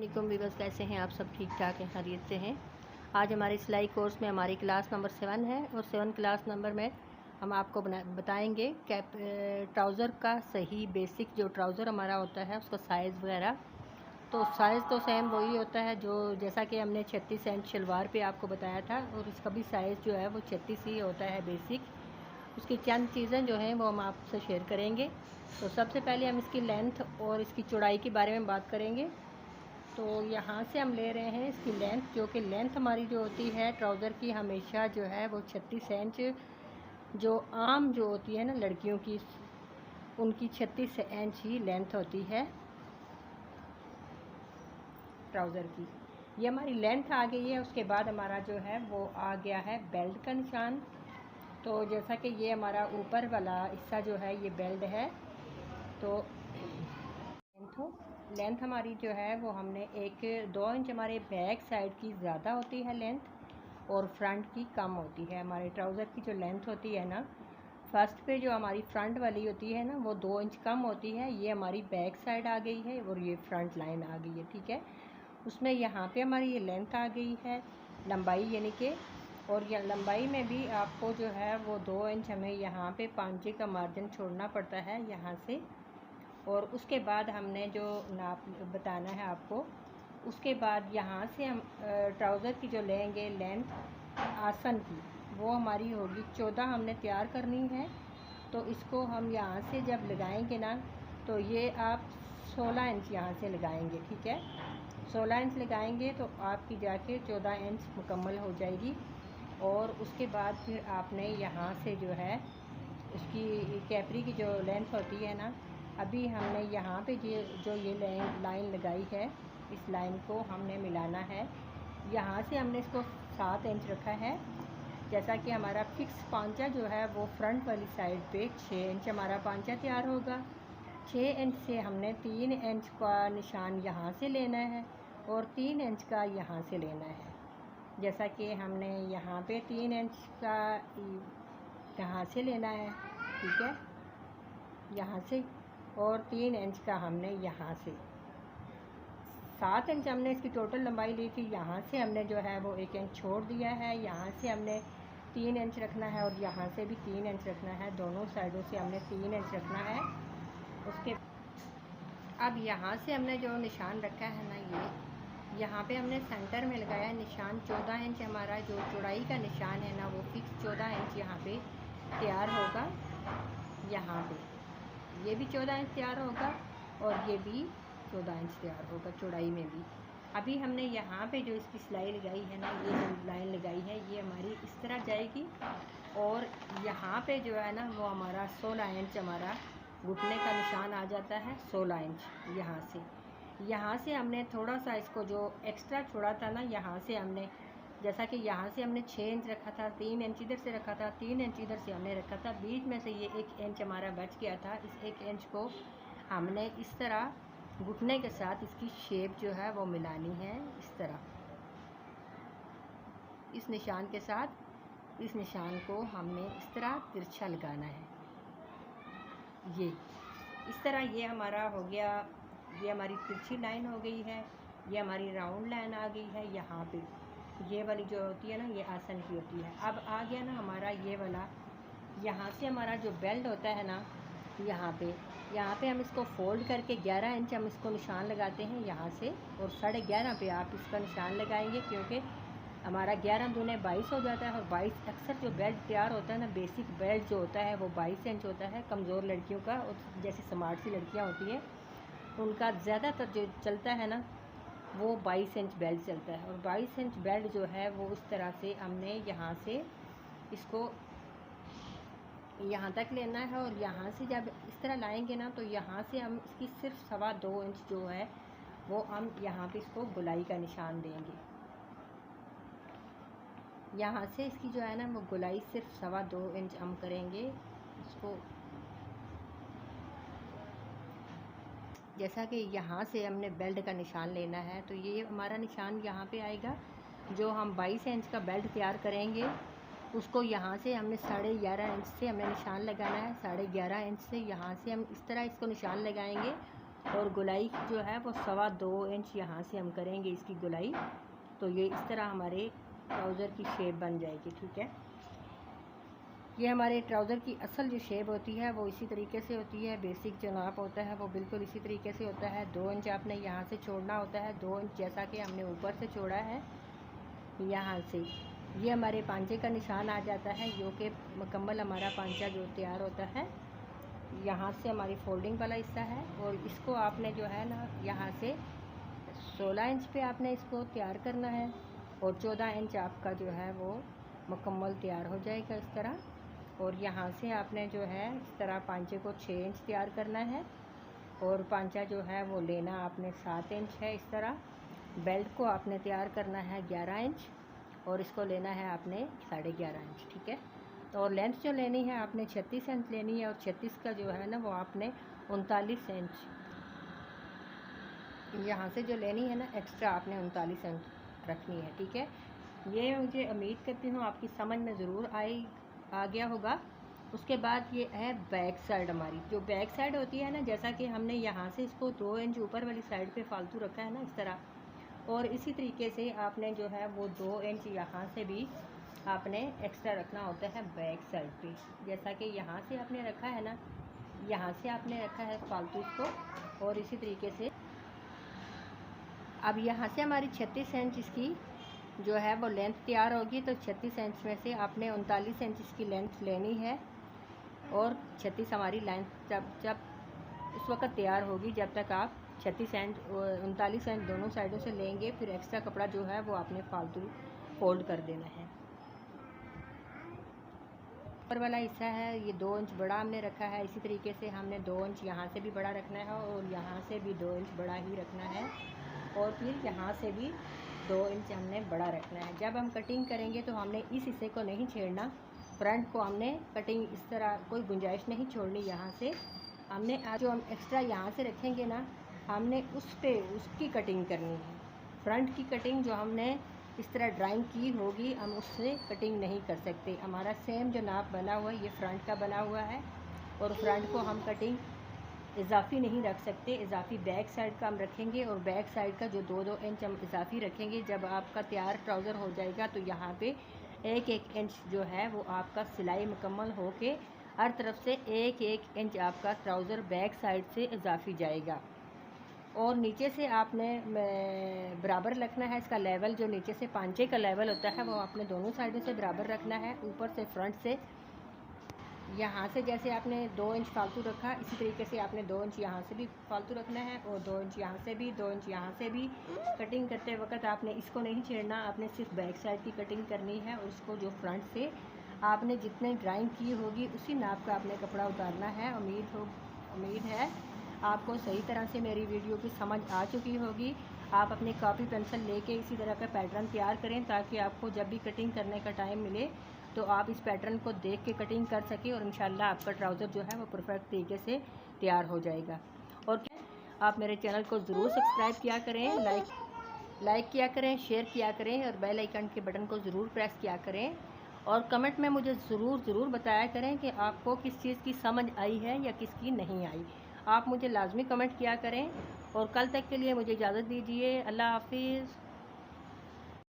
वालेकुम वीवर्स, कैसे हैं आप सब? ठीक ठाक हैं, खैरियत से हैं। आज हमारे सिलाई कोर्स में हमारी क्लास नंबर 7 है और 7 क्लास नंबर में हम आपको बताएंगे कैप ट्राउज़र का सही बेसिक जो ट्राउज़र हमारा होता है उसका साइज़ वगैरह। तो साइज़ तो सेम वही होता है जो जैसा कि हमने 36 इंच शलवार पे आपको बताया था, और इसका भी साइज़ जो है वो 36 ही होता है बेसिक। उसकी चंद चीज़ें जो हैं वो हम आपसे शेयर करेंगे। तो सबसे पहले हम इसकी लेंथ और इसकी चौड़ाई के बारे में बात करेंगे। तो यहाँ से हम ले रहे हैं इसकी लेंथ, जो कि लेंथ हमारी जो होती है ट्राउज़र की हमेशा जो है वो 36 इंच, जो आम जो होती है ना लड़कियों की, उनकी 36 इंच ही लेंथ होती है ट्राउज़र की। ये हमारी लेंथ आ गई है। उसके बाद हमारा जो है वो आ गया है बेल्ट का निशान। तो जैसा कि ये हमारा ऊपर वाला हिस्सा जो है ये बेल्ट है। तो लेंथ हमारी जो है वो हमने 1-2 इंच हमारे बैक साइड की ज़्यादा होती है लेंथ, और फ्रंट की कम होती है। हमारे ट्राउज़र की जो लेंथ होती है ना, फर्स्ट पे जो हमारी फ्रंट वाली होती है ना वो 2 इंच कम होती है। ये हमारी बैक साइड आ गई है और ये फ्रंट लाइन आ गई है, ठीक है। उसमें यहाँ पे हमारी ये लेंथ आ गई है, लंबाई यानी कि, और ये लंबाई में भी आपको जो है वो 2 इंच हमें यहाँ पे पांचे का मार्जिन छोड़ना पड़ता है यहाँ से। और उसके बाद हमने जो नाप बताना है आपको, उसके बाद यहाँ से हम ट्राउज़र की जो लेंगे लेंथ आसन की, वो हमारी होगी 14 हमने तैयार करनी है। तो इसको हम यहाँ से जब लगाएंगे ना, तो ये आप 16 इंच यहाँ से लगाएंगे, ठीक है। 16 इंच लगाएंगे तो आपकी जाके 14 इंच मुकम्मल हो जाएगी। और उसके बाद फिर आपने यहाँ से जो है उसकी कैपरी की जो लेंथ होती है ना, अभी हमने यहाँ पे जो ये लाइन लगाई है, इस लाइन को हमने मिलाना है। यहाँ से हमने इसको 7 इंच रखा है। जैसा कि हमारा फिक्स पांचा जो है वो फ्रंट वाली साइड पे 6 इंच हमारा पांचा तैयार होगा। 6 इंच से हमने 3 इंच का निशान यहाँ से लेना है और 3 इंच का यहाँ से लेना है। जैसा कि हमने यहाँ पे 3 इंच का यहाँ से लेना है, ठीक है, यहाँ से, और 3 इंच का हमने यहाँ से। 7 इंच हमने इसकी टोटल लंबाई ली थी। यहाँ से हमने जो है वो 1 इंच छोड़ दिया है। यहाँ से हमने 3 इंच रखना है और यहाँ से भी 3 इंच रखना है। दोनों साइडों से हमने 3 इंच रखना है। उसके अब यहाँ से हमने जो निशान रखा है ना, ये यहाँ पे हमने सेंटर में लगाया है निशान। 14 इंच हमारा जो चौड़ाई का निशान है ना, वो फिक्स 14 इंच यहाँ पे तैयार होगा। यहाँ पे ये भी 14 इंच तैयार होगा और ये भी 14 इंच तैयार होगा चौड़ाई में भी। अभी हमने यहाँ पे जो इसकी सिलाई लगाई है ना, ये जो लाइन लगाई है ये हमारी इस तरह जाएगी, और यहाँ पे जो है ना वो हमारा 16 इंच हमारा घुटने का निशान आ जाता है। 16 इंच यहाँ से हमने थोड़ा सा इसको जो एक्स्ट्रा छोड़ा था ना, यहाँ से हमने, जैसा कि यहाँ से हमने 6 इंच रखा था, 3 इंच इधर से रखा था, 3 इंच इधर से हमने रखा था, बीच में से ये 1 इंच हमारा बच गया था। इस 1 इंच को हमने इस तरह घुटने के साथ इसकी शेप जो है वो मिलानी है। इस तरह इस निशान के साथ इस निशान को हमने इस तरह तिरछा लगाना है। ये इस तरह ये हमारा हो गया। ये हमारी तिरछी लाइन हो गई है। ये हमारी राउंड लाइन आ गई है। यहाँ पे ये वाली जो होती है ना, ये आसन की होती है। अब आ गया ना हमारा ये वाला, यहाँ से हमारा जो बेल्ट होता है ना, यहाँ पे हम इसको फोल्ड करके 11 इंच हम इसको निशान लगाते हैं यहाँ से, और 11.5 पे आप इसका निशान लगाएंगे, क्योंकि हमारा 11 दूने 22 हो जाता है। और 22 अक्सर जो बेल्ट तैयार होता है ना, बेसिक बेल्ट जो होता है वो 22 इंच होता है कमज़ोर लड़कियों का, और जैसे स्मार्ट सी लड़कियाँ होती हैं उनका ज़्यादातर जो चलता है ना वो 22 इंच बेल्ट चलता है। और 22 इंच बेल्ट जो है वो इस तरह से हमने यहाँ से इसको यहाँ तक लेना है, और यहाँ से जब इस तरह लाएंगे ना, तो यहाँ से हम इसकी सिर्फ 2.25 इंच जो है वो हम यहाँ पे इसको गोलाई का निशान देंगे। यहाँ से इसकी जो है ना वो गोलाई सिर्फ 2.25 इंच हम करेंगे इसको। जैसा कि यहाँ से हमने बेल्ट का निशान लेना है, तो ये हमारा निशान यहाँ पे आएगा। जो हम 22 इंच का बेल्ट तैयार करेंगे उसको यहाँ से हमने 11.5 इंच से हमें निशान लगाना है। 11.5 इंच से यहाँ से हम इस तरह इसको निशान लगाएंगे, और गोलाई जो है वो 2.25 इंच यहाँ से हम करेंगे इसकी गोलाई। तो ये इस तरह हमारे ट्राउज़र की शेप बन जाएगी। ठीक है, ये हमारे ट्राउज़र की असल जो शेप होती है वो इसी तरीके से होती है। बेसिक जो नाप होता है वो बिल्कुल इसी तरीके से होता है। 2 इंच आपने यहाँ से छोड़ना होता है, 2 इंच जैसा कि हमने ऊपर से छोड़ा है यहाँ से। ये हमारे पांचे का निशान आ जाता है, जो कि मुकम्मल हमारा पांचा जो तैयार होता है। यहाँ से हमारी फोल्डिंग वाला हिस्सा है और इसको आपने जो है ना यहाँ से 16 इंच पे आपने इसको तैयार करना है और 14 इंच आपका जो है वो मुकम्मल तैयार हो जाएगा इस तरह। और यहाँ से आपने जो है इस तरह पांचे को 6 इंच तैयार करना है और पांचा जो है वो लेना आपने 7 इंच है इस तरह। बेल्ट को आपने तैयार करना है 11 इंच और इसको लेना है आपने 11.5 इंच। ठीक है, तो और लेंथ जो लेनी है आपने 36 इंच लेनी है और 36 का जो है ना वो आपने 39 इंच यहाँ से जो लेनी है ना एक्स्ट्रा आपने 39 इंच रखनी है। ठीक है, ये मुझे उम्मीद करती हूँ आपकी समझ में ज़रूर आ गया होगा। उसके बाद ये है बैक साइड। हमारी जो बैक साइड होती है ना, जैसा कि हमने यहाँ से इसको 2 इंच ऊपर वाली साइड पे फालतू रखा है ना इस तरह, और इसी तरीके से आपने जो है वो 2 इंच यहाँ से भी आपने एक्स्ट्रा रखना होता है बैक साइड पे। जैसा कि यहाँ से आपने रखा है ना, यहाँ से आपने रखा है फालतू इसको, और इसी तरीके से अब यहाँ से हमारी 36 इंच इसकी जो है वो लेंथ तैयार होगी। तो 36 इंच में से आपने 39 इंच इसकी लेंथ लेनी है और 36 हमारी लेंथ जब उस वक्त तैयार होगी जब तक आप 36 इंच 39 इंच दोनों साइडों से लेंगे। फिर एक्स्ट्रा कपड़ा जो है वो आपने फालतू फोल्ड कर देना है। ऊपर वाला हिस्सा है ये 2 इंच बड़ा हमने रखा है, इसी तरीके से हमने 2 इंच यहाँ से भी बड़ा रखना है और यहाँ से भी 2 इंच बड़ा ही रखना है और फिर यहाँ से भी 2 इंच हमने बड़ा रखना है। जब हम कटिंग करेंगे तो हमने इस हिस्से को नहीं छेड़ना, फ्रंट को हमने कटिंग इस तरह कोई गुंजाइश नहीं छोड़नी। यहाँ से हमने जो हम एक्स्ट्रा यहाँ से रखेंगे ना, हमने उसकी कटिंग करनी है। फ्रंट की कटिंग जो हमने इस तरह ड्राइंग की होगी हम उससे कटिंग नहीं कर सकते। हमारा सेम जो नाप बना हुआ है ये फ्रंट का बना हुआ है और फ्रंट को हम कटिंग इजाफी नहीं रख सकते। इजाफी बैक साइड का हम रखेंगे और बैक साइड का जो 2-2 इंच हम इजाफी रखेंगे। जब आपका तैयार ट्राउज़र हो जाएगा तो यहाँ पे 1-1 इंच जो है वो आपका सिलाई मुकम्मल हो के हर तरफ से 1-1 इंच आपका ट्राउज़र बैक साइड से इजाफी जाएगा। और नीचे से आपने बराबर रखना है इसका लेवल, जो नीचे से पांचे का लेवल होता है वो आपने दोनों साइडों से बराबर रखना है। ऊपर से फ्रंट से यहाँ से जैसे आपने 2 इंच फालतू रखा, इसी तरीके से आपने 2 इंच यहाँ से भी फालतू रखना है और 2 इंच यहाँ से भी, 2 इंच यहाँ से भी। कटिंग करते वक्त आपने इसको नहीं छेड़ना, आपने सिर्फ बैक साइड की कटिंग करनी है और उसको जो फ्रंट से आपने जितने ड्राइंग की होगी उसी नाप का आपने कपड़ा उतारना है। उम्मीद है आपको सही तरह से मेरी वीडियो की समझ आ चुकी होगी। आप अपनी कॉपी पेंसिल लेके इसी तरह का पैटर्न तैयार करें ताकि आपको जब भी कटिंग करने का टाइम मिले तो आप इस पैटर्न को देख के कटिंग कर सकें और इंशाल्लाह आपका ट्राउज़र जो है वो परफेक्ट तरीके से तैयार हो जाएगा। और आप मेरे चैनल को ज़रूर सब्सक्राइब किया करें, लाइक किया करें, शेयर किया करें और बेल आइकन के बटन को ज़रूर प्रेस किया करें। और कमेंट में मुझे ज़रूर बताया करें कि आपको किस चीज़ की समझ आई है या किसकी नहीं आई। आप मुझे लाजमी कमेंट किया करें और कल तक के लिए मुझे इजाज़त दीजिए। अल्लाह हाफिज़।